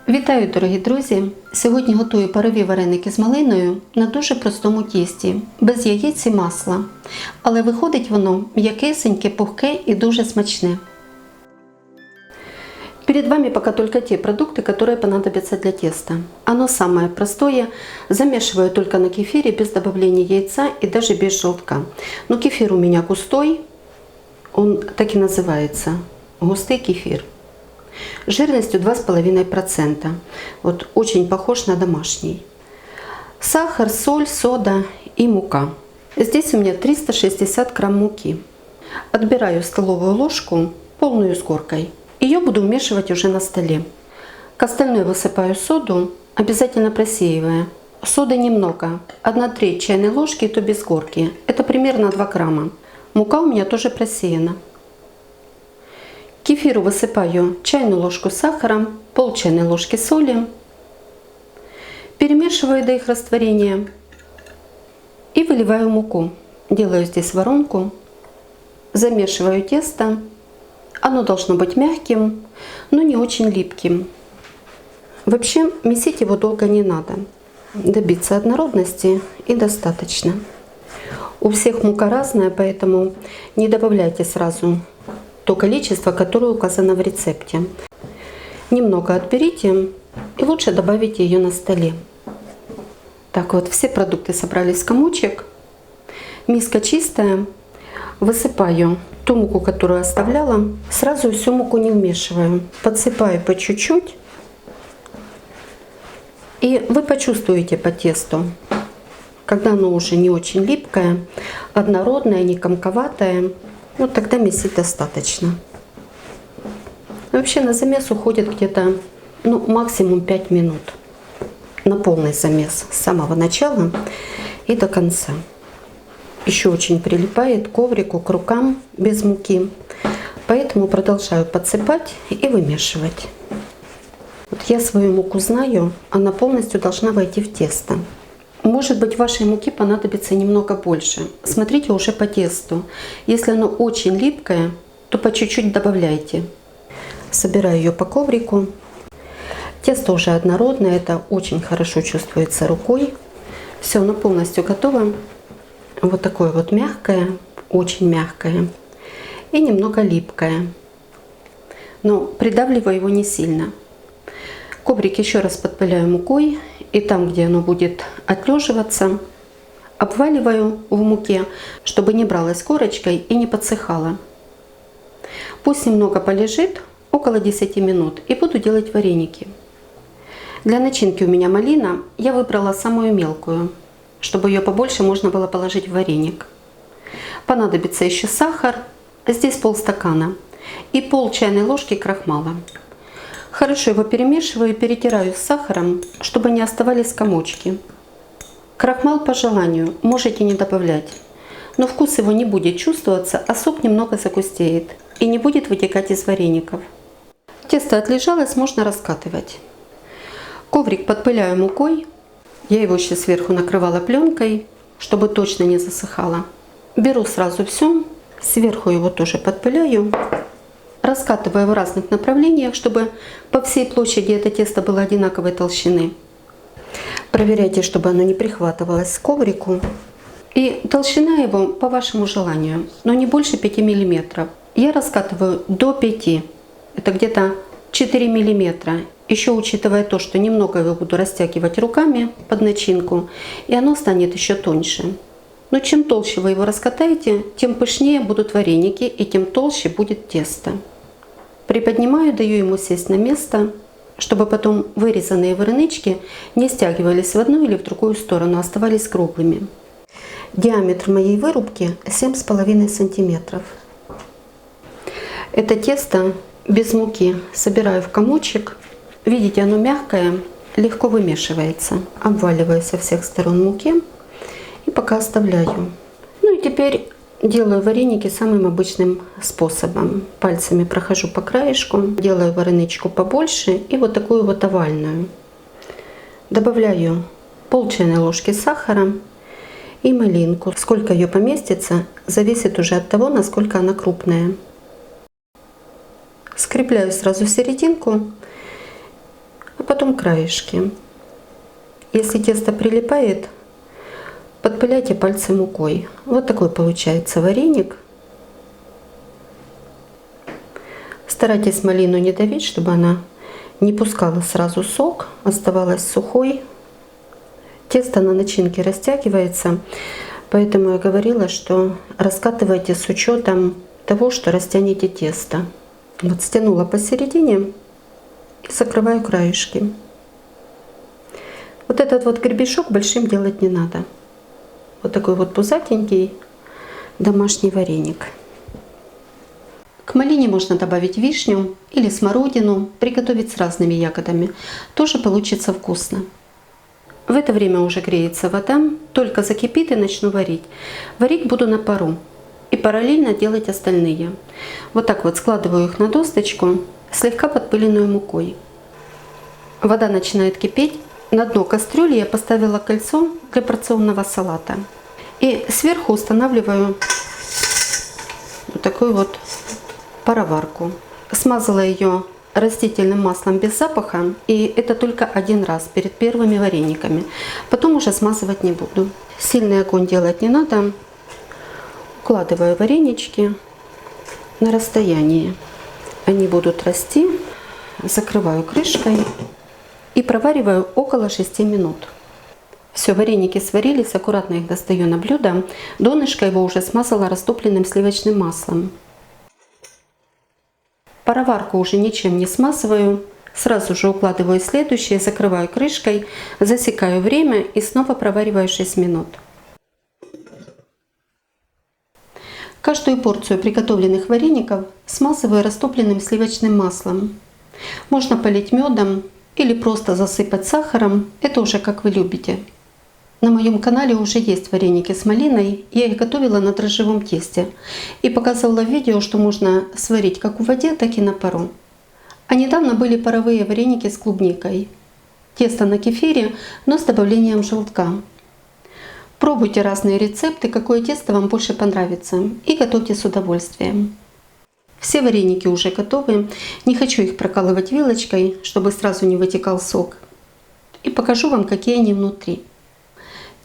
Вітаю, дорогі друзі! Сьогодні готую парові вареники з малиною на дуже простому тісті, без яєць і масла. Але виходить воно м'якесеньке, пухке і дуже смачне. Перед вами пока только те продукты, которые понадобятся для теста. Оно самое простое, замешиваю только на кефире без добавления яйца и даже без желтка. Но кефир у меня густой, он так и называется, густый кефир. Жирностью 2,5%. Вот очень похож на домашний. Сахар, соль, сода и мука. Здесь у меня 360 грамм муки. Отбираю столовую ложку, полную с горкой. Ее буду вмешивать уже на столе. К остальной высыпаю соду, обязательно просеивая. Соды немного, 1/3 чайной ложки, то без горки. Это примерно 2 грамма. Мука у меня тоже просеяна. К кефиру высыпаю чайную ложку сахара, пол чайной ложки соли. Перемешиваю до их растворения и выливаю муку. Делаю здесь воронку, замешиваю тесто. Оно должно быть мягким, но не очень липким. Вообще месить его долго не надо. Добиться однородности и достаточно. У всех мука разная, поэтому не добавляйте сразу то количество, которое указано в рецепте. Немного отберите и лучше добавите ее на столе. Так вот, все продукты собрались в комочек. Миска чистая. Высыпаю ту муку, которую оставляла. Сразу всю муку не вмешиваю. Подсыпаю по чуть-чуть. И вы почувствуете по тесту, когда оно уже не очень липкое, однородное, не комковатое. Вот тогда месить достаточно. Вообще на замес уходит где-то максимум 5 минут. На полный замес с самого начала и до конца. Еще очень прилипает к коврику, к рукам без муки. Поэтому продолжаю подсыпать и вымешивать. Вот я свою муку знаю, она полностью должна войти в тесто. Может быть, вашей муки понадобится немного больше. Смотрите уже по тесту. Если оно очень липкое, то по чуть-чуть добавляйте. Собираю ее по коврику. Тесто уже однородное, это очень хорошо чувствуется рукой. Все, оно полностью готово. Вот такое вот мягкое, очень мягкое и немного липкое. Но придавливаю его не сильно. Коврик еще раз подпыляю мукой. И там, где оно будет отлеживаться, обваливаю в муке, чтобы не бралось корочкой и не подсыхало. Пусть немного полежит, около 10 минут, и буду делать вареники. Для начинки у меня малина. Я выбрала самую мелкую, чтобы ее побольше можно было положить в вареник. Понадобится еще сахар, здесь полстакана, и пол чайной ложки крахмала. Хорошо его перемешиваю и перетираю с сахаром, чтобы не оставались комочки. Крахмал по желанию можете не добавлять, но вкус его не будет чувствоваться, а сок немного загустеет и не будет вытекать из вареников. Тесто отлежалось, можно раскатывать. Коврик подпыляю мукой. Я его еще сверху накрывала пленкой, чтобы точно не засыхало. Беру сразу все, сверху его тоже подпыляю. Раскатываю в разных направлениях, чтобы по всей площади это тесто было одинаковой толщины. Проверяйте, чтобы оно не прихватывалось к коврику. И толщина его по вашему желанию, но не больше 5 мм. Я раскатываю до 5. Это где-то 4 мм. Еще учитывая то, что немного его буду растягивать руками под начинку, и оно станет еще тоньше. Но чем толще вы его раскатаете, тем пышнее будут вареники и тем толще будет тесто. Приподнимаю, даю ему сесть на место, чтобы потом вырезанные варенички не стягивались в одну или в другую сторону, оставались круглыми. Диаметр моей вырубки 7,5 см. Это тесто без муки собираю в комочек. Видите, оно мягкое, легко вымешивается. Обваливаю со всех сторон муки и пока оставляю. Ну и теперь делаю вареники самым обычным способом. Пальцами прохожу по краешку, делаю вареничку побольше и вот такую вот овальную. Добавляю пол чайной ложки сахара и малинку. Сколько ее поместится, зависит уже от того, насколько она крупная. Скрепляю сразу в серединку, а потом Потом краешки. Если тесто прилипает, подпыляйте пальцы мукой. Вот такой получается вареник. Старайтесь малину не давить, чтобы она не пускала сразу сок, оставалась сухой. Тесто на начинке растягивается, поэтому я говорила, что раскатывайте с учетом того, что растянете тесто. Вот стянула посередине и закрываю краешки. Вот этот вот гребешок большим делать не надо. Вот такой вот пузатенький домашний вареник. К малине можно добавить вишню или смородину, приготовить с разными ягодами. Тоже получится вкусно. В это время уже греется вода, только закипит и начну варить. Варить буду на пару и параллельно делать остальные. Вот так вот складываю их на досточку, слегка подпыленную мукой. Вода начинает кипеть. На дно кастрюли я поставила кольцо для порционного салата. И сверху устанавливаю вот такую вот пароварку. Смазала ее растительным маслом без запаха, и это только один раз перед первыми варениками. Потом уже смазывать не буду. Сильный огонь делать не надо. Укладываю варенички на расстоянии. Они будут расти. Закрываю крышкой и провариваю около 6 минут. Все, вареники сварились, аккуратно их достаю на блюдо. Донышко его уже смазала растопленным сливочным маслом. Пароварку уже ничем не смазываю. Сразу же укладываю следующее, закрываю крышкой, засекаю время и снова провариваю 6 минут. Каждую порцию приготовленных вареников смазываю растопленным сливочным маслом. Можно полить медом или просто засыпать сахаром, это уже как вы любите. На моем канале уже есть вареники с малиной, я их готовила на дрожжевом тесте и показывала в видео, что можно сварить как в воде, так и на пару. А недавно были паровые вареники с клубникой. Тесто на кефире, но с добавлением желтка. Пробуйте разные рецепты, какое тесто вам больше понравится, и готовьте с удовольствием. Все вареники уже готовы, не хочу их прокалывать вилочкой, чтобы сразу не вытекал сок. И покажу вам, какие они внутри.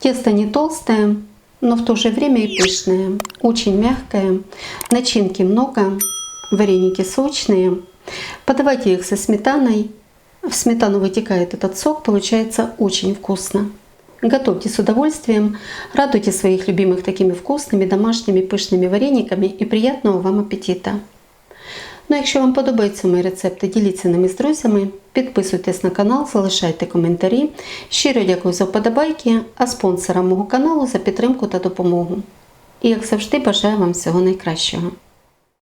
Тесто не толстое, но в то же время и пышное, очень мягкое, начинки много, вареники сочные. Подавайте их со сметаной. В сметану вытекает этот сок, получается очень вкусно. Готовьте с удовольствием, радуйте своих любимых такими вкусными, домашніми, пишними варениками і приятного вам апетита. Ну, якщо вам подобаються мої рецепти, діліться ними з друзями, підписуйтесь на канал, залишайте коментарі. Щиро дякую за вподобайки, а спонсорам мого каналу за підтримку та допомогу. І як завжди бажаю вам всього найкращого.